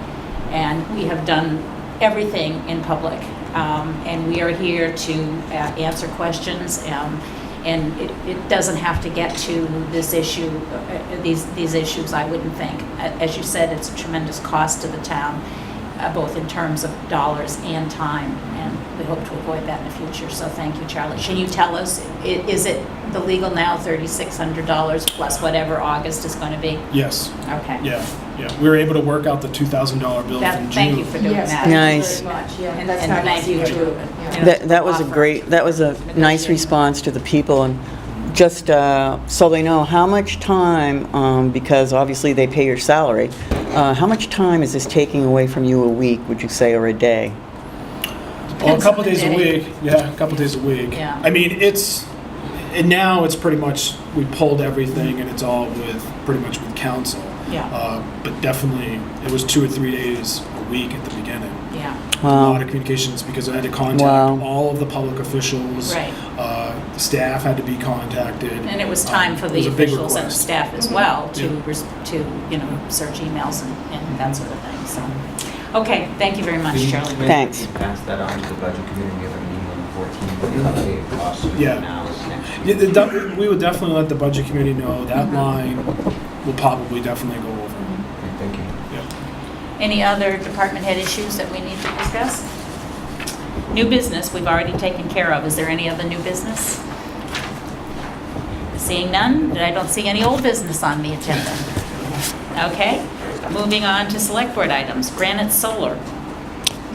and we have done everything in public. And we are here to answer questions, and it doesn't have to get to this issue, these issues, I wouldn't think. As you said, it's a tremendous cost to the town, both in terms of dollars and time, and we hope to avoid that in the future. So thank you, Charlie. Can you tell us, is it the legal now $3,600 plus whatever August is going to be? Yes. Okay. Yeah. We were able to work out the $2,000 bill from June. Thank you for doing Yes, that. thank you Nice. very much. Yeah, And that's thank nice you to to, do. you know, That was a offer great, that was a nice negotiation. response to the people, and just so they know how much time, because obviously they pay your salary, how much time is this taking away from you a week, would you say, or a day? Well, a couple days a Day. week. Yeah, a couple days a week. Yeah. I mean, and now it's pretty much, we pulled everything and it's all pretty much with council. Yeah. But definitely, it was 2 or 3 days a week at the beginning. Yeah, A Wow. lot of communications because I had to contact Wow. all of the public officials. Right. Staff had to be contacted. and it was time for It the was a big officials and request. staff as well Yeah. to, you know, search emails and that sort of thing, so. Okay, thank you very much, We Charlie. Thanks. We passed that on to the budget committee, we have a meeting on the 14th, what the updated costs are Yeah. now is next Yeah, week. we would definitely let the budget committee know that line will probably definitely go over. Okay, thank you. Yeah. Any other department head issues that we need to discuss? New business, we've already taken care of. Is there any other new business? Seeing none, I don't see any old business on the agenda. Okay, moving on to select board items. Granite Solar,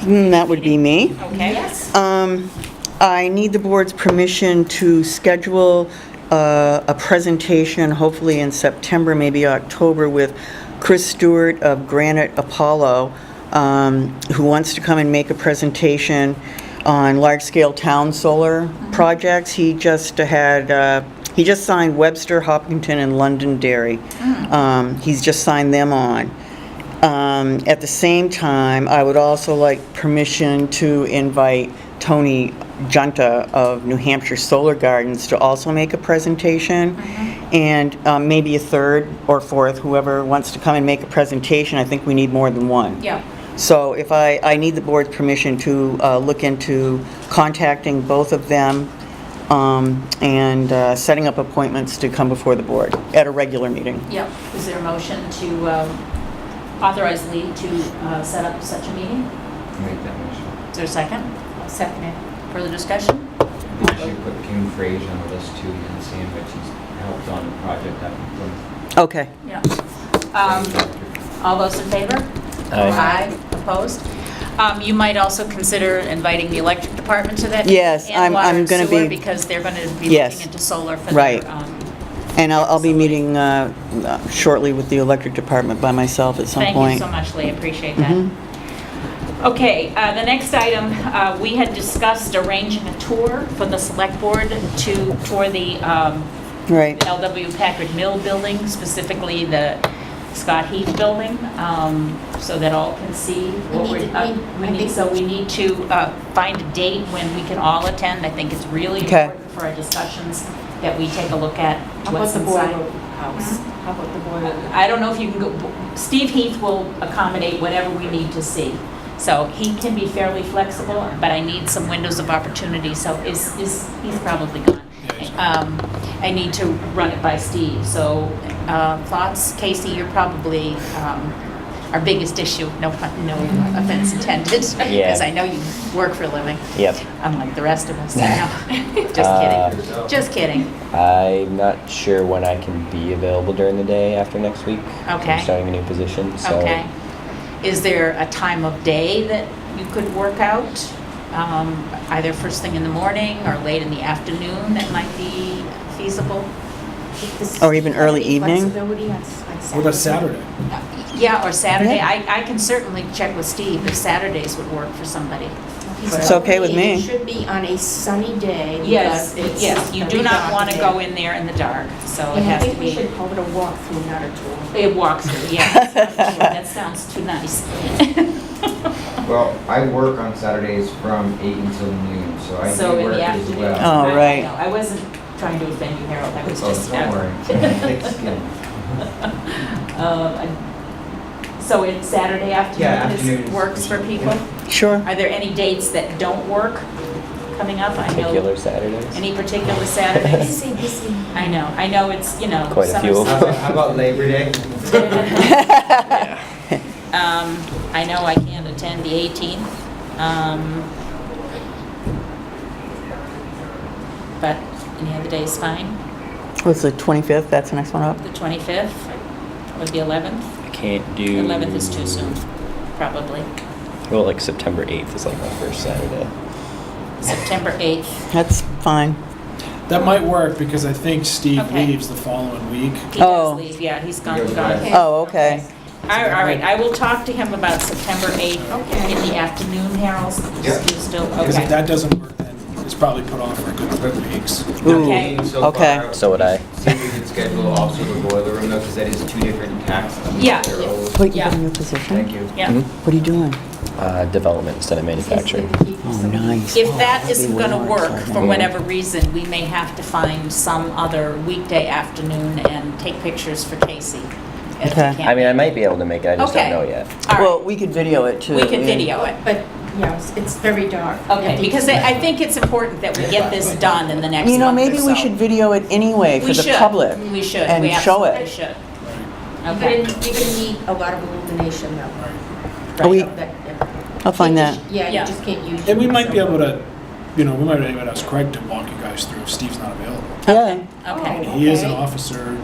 That would be me. okay? Yes. I need the board's permission to schedule a presentation, hopefully in September, maybe October, with Chris Stewart of Granite Apollo, who wants to come and make a presentation on large-scale town solar projects. He just signed Webster, Hopkinton, and Londonderry. He's just signed them on. At the same time, I would also like permission to invite Tony Junta of New Hampshire Solar Gardens to also make a presentation. And maybe a third or fourth, whoever wants to come and make a presentation. I think we need more than one. Yeah, So if I need the board's permission to look into contacting both of them and setting up appointments to come before the board at a regular meeting. yeah. Is there a motion to authorize Lee to set up such a meeting? Make that motion. Is there a second? Second it. Further discussion? We should put Kim Frazier on the list too, you can see him, but he's helped on the project up in Plymouth. Okay. Yeah. All those in favor? Aye. Opposed? You might also consider inviting the electric department to that. Yes, and I'm water and gonna sewer, be- because they're going to be Yes. looking into solar for Right. their, And I'll be meeting shortly with the electric department by myself at some thank you point. so much, Lee, appreciate that. Mhm. Okay, the next item, we had discussed arranging a tour for the select board to tour the Right. LW Packard Mill building, specifically the Scott Heath building, so that all can see what we need to find a date when we can all attend. I think it's really Okay. important for our discussions that we take a look at How about what's the inside. boiler house? How about the boiler? I don't know if you can go, Steve Heath will accommodate whatever we need to see. So he can be fairly flexible, but I need some windows of opportunity, so he's probably gone. I need to run it by Steve, so thoughts? Casey, you're probably our biggest issue, no offense intended, because I know you work for a living, Yep. unlike the rest of us. Just kidding. Just kidding. I'm not sure when I can be available during the day after next week. Okay. I'm starting a new position, so. Okay. Is there a time of day that you could work out? Either first thing in the morning or late in the afternoon that might be feasible? Or even early evening? Flexibility on What about Saturday? Yeah, or Saturday. Yeah. I can certainly check with Steve if Saturdays would work for somebody. It's okay with me. It should be on a sunny day. Yes, because it's yes, you gonna do be not dark want to today. go in there in the dark, so it And I has to think we be. should call it a walkthrough, not a tour. It walks through, yeah. That sounds too nice. Well, I work on Saturdays from 8 until noon, so I So do in work the as afternoon. well. Oh, right. No, I wasn't trying to offend you, Harold, I was Oh, just. don't worry. Thick skin. So it's Saturday Yeah, afternoon afternoons. works for people? Sure. Are there any dates that don't work coming up? I know. Particular Saturdays? Any particular Saturdays? Busy. I know, it's, Quite a summer few. season. How about Labor Day? I know I can't attend the 18th. But any other day is fine. What's the 25th? That's the next one up? The 25th or the 11th? I can't The do. 11th is too soon, probably. Well, like September 8th is like my first Saturday. September 8th. That's fine. That might work because I think Steve Okay. leaves the following week. He Oh. does leave, yeah, he's gone. Goes gone. away. Oh, okay. All right, I will talk to him about September 8th Okay. in the afternoon, Harold. Yeah. You still, Because if okay. that doesn't work, then it's probably put off for a good 3 weeks. Ooh, Okay. So okay. far, So would I. See if we could schedule also the boiler room though, because that is 2 different taxes. Yeah. They're old. Wait, you Yeah. got a new position? Thank you. Yeah. Mhm. What are you doing? Development instead of manufacturing. Oh, nice. If Oh, that that'd isn't be going to way more work for exciting. whatever reason, we may have to find some other weekday afternoon and take pictures for Casey. if we Okay. can't I mean, I make might be able to make it, I just Okay. don't know yet. it. All Well, right, we could video it too. we could video it. But, yeah, it's very dark. Okay, because I think it's important that we get this done in the next You know, month or maybe we so. should video it anyway for We the should. public. We should. and We show it. absolutely should. You're Okay. gonna need a lot of illumination though. Are we- So that- I'll find that. Yeah, Yeah. you just can't use. And we might be so- able to, we might be able to ask Craig to walk you guys through if Steve's not available. Yeah. Okay. He is an Okay. officer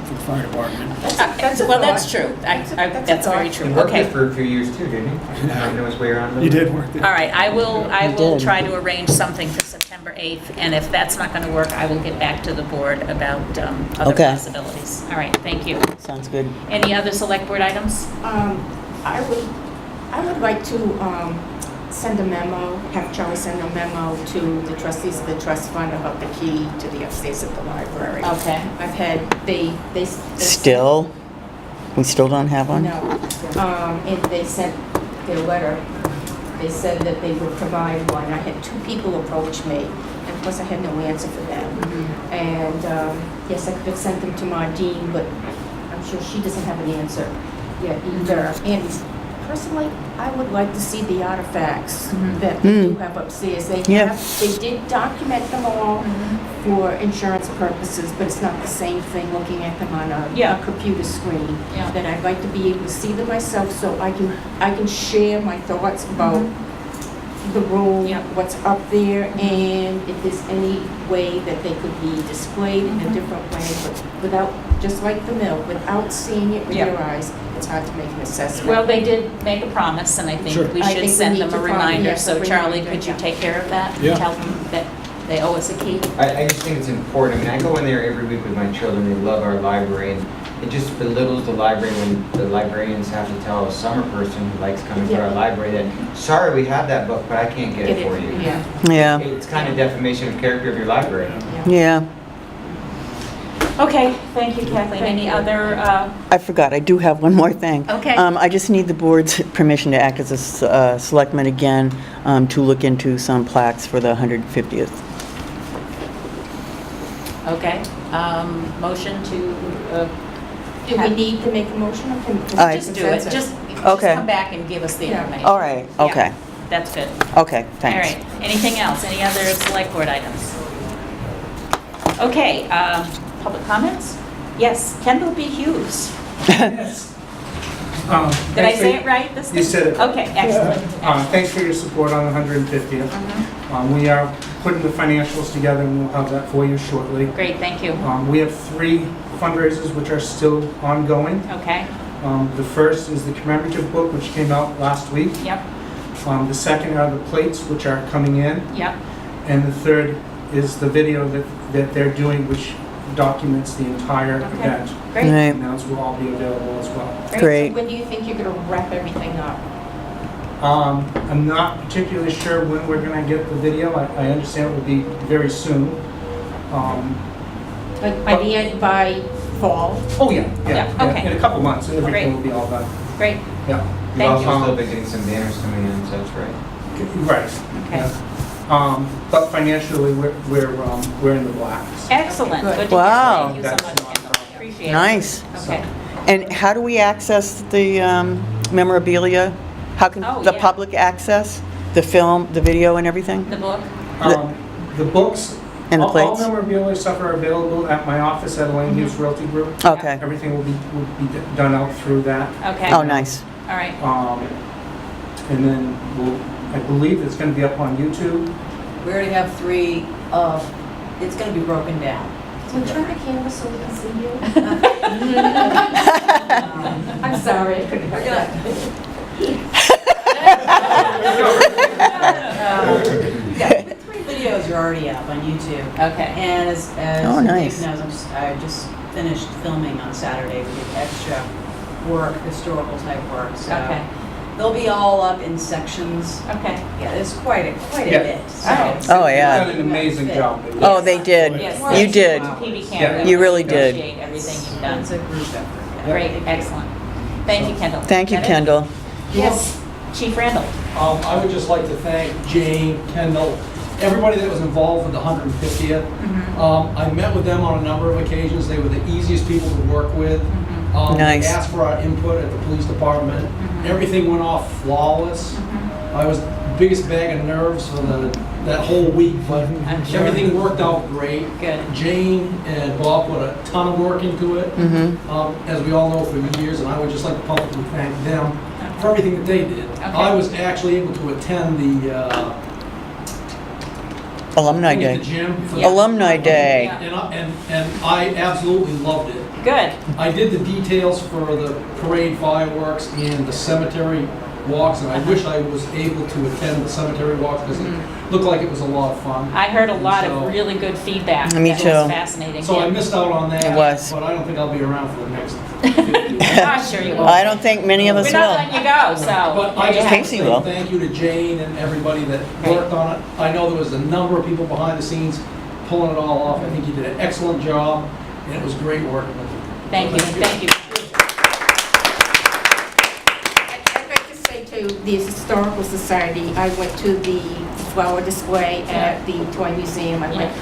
for the fire department. That's a Well, thought. that's true. That's a That's very thought. true. He worked there Okay. for a few years too, didn't he? I know his way around. He did work there. All right, I will did. try to arrange something for September 8th, and if that's not going to work, I will get back to the board about other Okay. possibilities. All right, thank you. Sounds good. Any other select board items? I would like to send a memo, have Charlie send a memo to the trustees of the trust fund about the key to the upstairs of the library. Okay. I've had, they. Still? We still don't have one? No, and they sent their letter, they said that they would provide one. I had 2 people approach me, and of course I had no answer for them. And, yes, I could have sent them to Mardine, but I'm sure she doesn't have an answer yet either. And personally, I would like to see the artifacts that they do have upstairs. Yeah. They did document them all for insurance purposes, but it's not the same thing looking at them on Yeah. a computer screen. Yeah. That I'd like to be able to see them myself so I can share my thoughts about the room, Yeah. what's up there, and if there's any way that they could be displayed in a different way, but without, just like the mill, without seeing it with Yeah. your eyes, it's hard to make an assessment. Well, they did make a promise, and I Sure. think we I should think we send need them a to probably- reminder. yes, So a Charlie, reminder, could you yeah. take care of that? Yeah. Tell them that they owe us a key? I just think it's important. I mean, I go in there every week with my children. They love our library, and it just belittles the library when the librarians have to tell a summer person who likes coming to our Yeah. library that, sorry, we have that book, but I can't get it for you. Yeah. Yeah, It's kind of defamation of character of your library. yeah. Okay, thank you, Kathleen. Thank Any you. other, I forgot, I do have one more thing. Okay. I just need the board's permission to act as a selectman again, to look into some plaques for the 150th. okay, motion to, Do we need to make a motion or can? just do it, just Okay. come back and give us the Yeah. information. All right, Yeah, okay, That's good. okay, All thanks. right, anything else? Any other select board items? Okay, public comments? Yes, Kendall B. Hughes. Yes. Did I say it right this time? You said it. Okay, excellent. Thanks for your support on the 150th. We are putting the financials together, and we'll have that for you shortly. Great, thank you. We have 3 fundraisers which are still ongoing. Okay, The first is the commemorative book, which came out last week. yep, The second are the plates, which are coming in. yep. And the third is the video that they're doing, which documents the entire Okay. event. Great, Right. And those will all be available as well. Great. So when do you think you're gonna wrap everything up? I'm not particularly sure when we're gonna get the video. I understand it will be very soon. Like by the end, by fall? Oh, yeah. Yeah, okay. In a couple months, everything Great. will be all done. great, Yeah. You've Thank also you. still been getting some banners coming in and such, right? Right. okay. Yeah. But financially, we're in the black. Excellent, Good. good to hear. Wow. Thank you so That's much, not a Kendall. problem. Appreciate it. Nice. Okay. And how do we access the memorabilia? How can Oh, the yeah. public access the film, the video and everything? The book? The books, And the all plates? memorabilia stuff are available at my office at Elaine Hughes Realty Group. Okay. Everything will be done out through that. Okay, Oh, all nice. right. And then I believe it's going to be up on YouTube. We already have 3, it's gonna be broken down. So turn the camera so we can see you. I'm sorry, I couldn't. We're gonna, yeah, the 3 videos are already up on YouTube. Okay. And as Oh, nice. Dave knows, I just finished filming on Saturday. We did extra work, historical type work, so. Okay. They'll be all up in sections. Okay. Yeah, there's quite a Yeah. bit, so. Alright. Oh, You've yeah. done an amazing job. Oh, they did. Yes. You did. PB Yeah. Camera. You really did. Appreciate everything you've done. It's a group effort. yeah. Great, excellent. Thank you, Kendall. Thank you, Is that it? Kendall. Yes, Chief Randall. I would just like to thank Jane, Kendall, everybody that was involved with the 150th. I met with them on a number of occasions. They were the easiest people to work with. Nice. They asked for our input at the police department. Everything went off flawless. I was the biggest bag of nerves for that whole week, but I'm sure. everything worked out great. Good. Jane and Bob put a ton of work into it, as we all know, for years, and I would just like to publicly thank them for everything that they did. I was actually able to attend the Alumni thing at Day. the gym. for Yeah. Alumni Day. Yeah. And I absolutely loved it. Good. I did the details for the parade fireworks and the cemetery walks, and I wish I was able to attend the cemetery walks because it looked like it was a lot of fun. I heard a lot So- of really good feedback. Me That too. was fascinating. So I Yeah. missed out on that. It was. But I don't think I'll be around for the next 50 years. Ah, sure you will. I don't think many of us We're not will. letting you go, so. But I just want Casey to say will. thank you to Jane and everybody that Great. worked on it. I know there was a number of people behind the scenes pulling it all off. I think you did an excellent job, and it was great working with you. Thank you, thank you. I'd like to say to the Historical Society, I went to the flower display at the Toy Museum. I went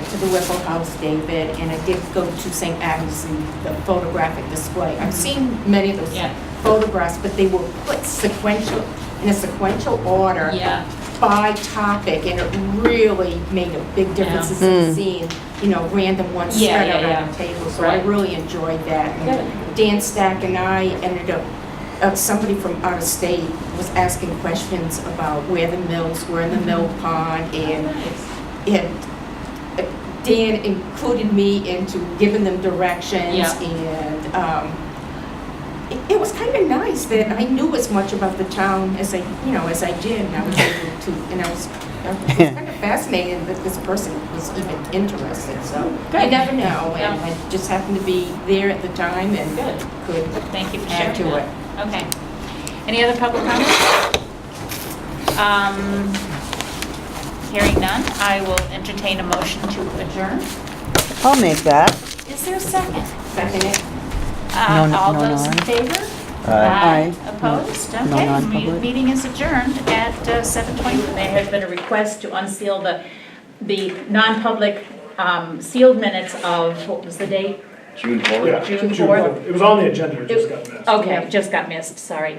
to the Whipple House, David, and I did go to St. Agnes and the photographic display. I've seen many of those Yeah. photographs, but they were put in a sequential order Yeah, by topic, and it really made a big difference in seeing, random ones Yeah, spread yeah, out yeah. on the table. So I Right. really enjoyed that. And Dan Stack and I ended up, somebody from out of state was asking questions about where the mills were in the mill pond, and Dan included me into giving them directions, Yeah. and it was kind of nice that I knew as much about the town as I did, and I was able to, and I was kind of fascinated that this person was even interested, so you Good. never know, Yeah. and I just happened to be there at the time and Good. could Thank you for sharing add to that. it. Okay. Any other public comments? Hearing none, I will entertain a motion to adjourn. I'll make that. Is there a second? Second it. All No, those in no. favor? Aye. Opposed? No Okay, non-public. meeting is adjourned at 7:20. There has been a request to unseal the non-public sealed minutes of, what was the date? June 4th? Yeah, June June 4th. 4th. It was on the agenda, it just got missed. Okay, just got missed, sorry.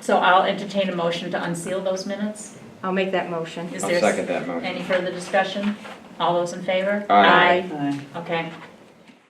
So I'll entertain a motion to unseal those minutes. I'll make that motion. Is I'll there second that motion. any further discussion? All those in favor? Aye. Aye. Okay.